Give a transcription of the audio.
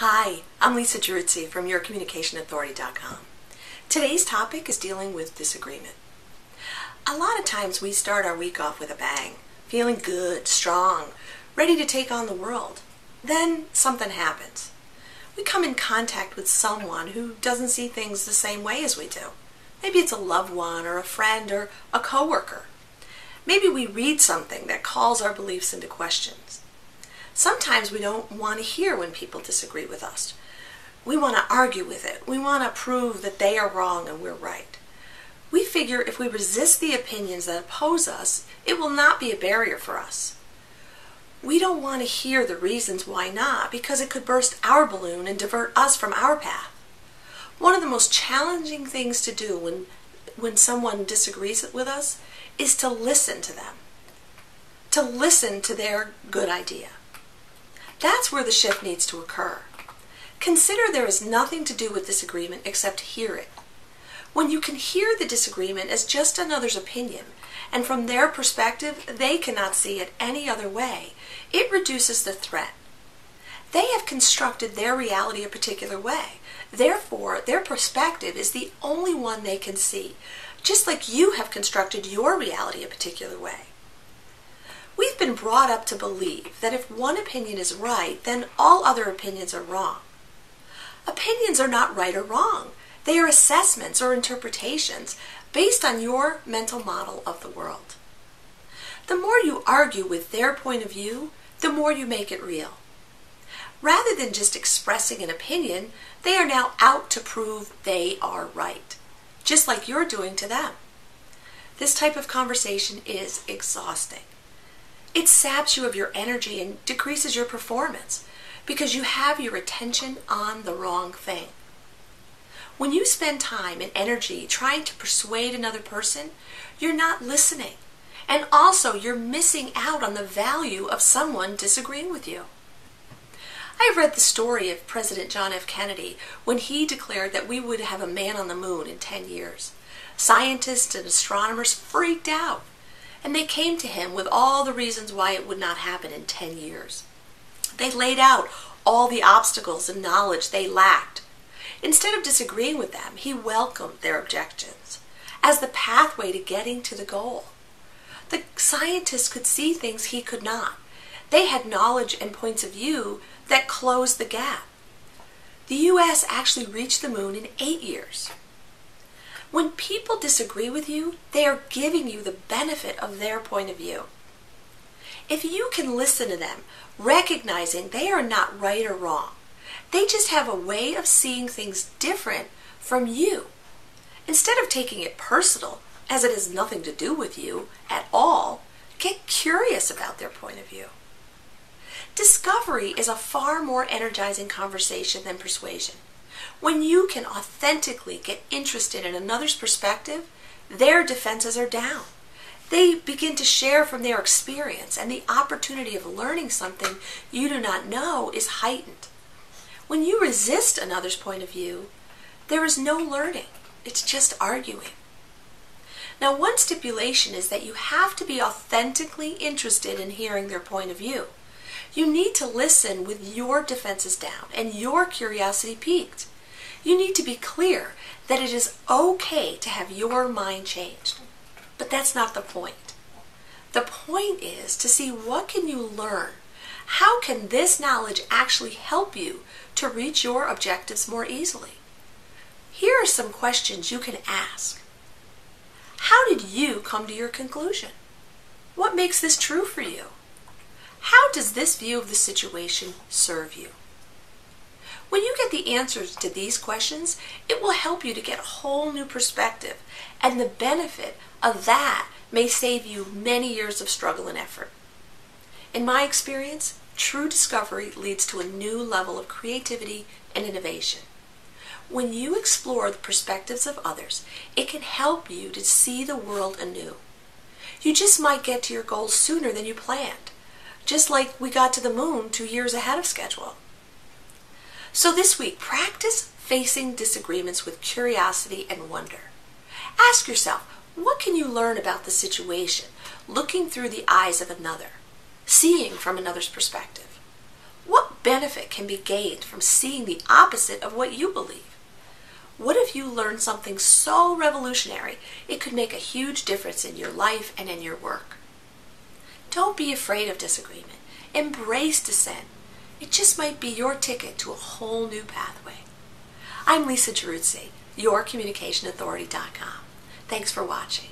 Hi, I'm Lisa Druzzi from YourCommunicationAuthority.com. Today's topic is dealing with disagreement. A lot of times we start our week off with a bang, feeling good, strong, ready to take on the world. Then something happens. We come in contact with someone who doesn't see things the same way as we do. Maybe it's a loved one or a friend or a coworker. Maybe we read something that calls our beliefs into questions. Sometimes we don't want to hear when people disagree with us. We want to argue with it. We want to prove that they are wrong and we're right. We figure if we resist the opinions that oppose us, it will not be a barrier for us. We don't want to hear the reasons why not, because it could burst our balloon and divert us from our path. One of the most challenging things to do when someone disagrees with us is to listen to them, to listen to their good idea. That's where the shift needs to occur. Consider there is nothing to do with disagreement except hear it. When you can hear the disagreement as just another's opinion, and from their perspective they cannot see it any other way, it reduces the threat. They have constructed their reality a particular way. Therefore, their perspective is the only one they can see, just like you have constructed your reality a particular way. We've been brought up to believe that if one opinion is right, then all other opinions are wrong. Opinions are not right or wrong. They are assessments or interpretations based on your mental model of the world. The more you argue with their point of view, the more you make it real. Rather than just expressing an opinion, they are now out to prove they are right, just like you're doing to them. This type of conversation is exhausting. It saps you of your energy and decreases your performance because you have your attention on the wrong thing. When you spend time and energy trying to persuade another person, you're not listening. And also you're missing out on the value of someone disagreeing with you. I have read the story of President John F. Kennedy when he declared that we would have a man on the moon in 10 years. Scientists and astronomers freaked out, and they came to him with all the reasons why it would not happen in 10 years. They laid out all the obstacles and knowledge they lacked. Instead of disagreeing with them, he welcomed their objections as the pathway to getting to the goal. The scientists could see things he could not. They had knowledge and points of view that closed the gap. The U.S. actually reached the moon in 8 years. When people disagree with you, they are giving you the benefit of their point of view. If you can listen to them, recognizing they are not right or wrong, they just have a way of seeing things different from you. Instead of taking it personal, as it has nothing to do with you at all, get curious about their point of view. Discovery is a far more energizing conversation than persuasion. When you can authentically get interested in another's perspective, their defenses are down. They begin to share from their experience, and the opportunity of learning something you do not know is heightened. When you resist another's point of view, there is no learning. It's just arguing. Now, one stipulation is that you have to be authentically interested in hearing their point of view. You need to listen with your defenses down and your curiosity piqued. You need to be clear that it is okay to have your mind changed. But that's not the point. The point is to see what can you learn. How can this knowledge actually help you to reach your objectives more easily? Here are some questions you can ask. How did you come to your conclusion? What makes this true for you? How does this view of the situation serve you? When you get the answers to these questions, it will help you to get a whole new perspective, and the benefit of that may save you many years of struggle and effort. In my experience, true discovery leads to a new level of creativity and innovation. When you explore the perspectives of others, it can help you to see the world anew. You just might get to your goals sooner than you planned, just like we got to the moon 2 years ahead of schedule. So this week, practice facing disagreements with curiosity and wonder. Ask yourself, what can you learn about the situation, looking through the eyes of another, seeing from another's perspective? What What benefit can be gained from seeing the opposite of what you believe? What if you learned something so revolutionary it could make a huge difference in your life and in your work? Don't be afraid of disagreement. Embrace dissent. It just might be your ticket to a whole new pathway. I'm Lisa Geruzzi, yourcommunicationauthority.com. Thanks for watching.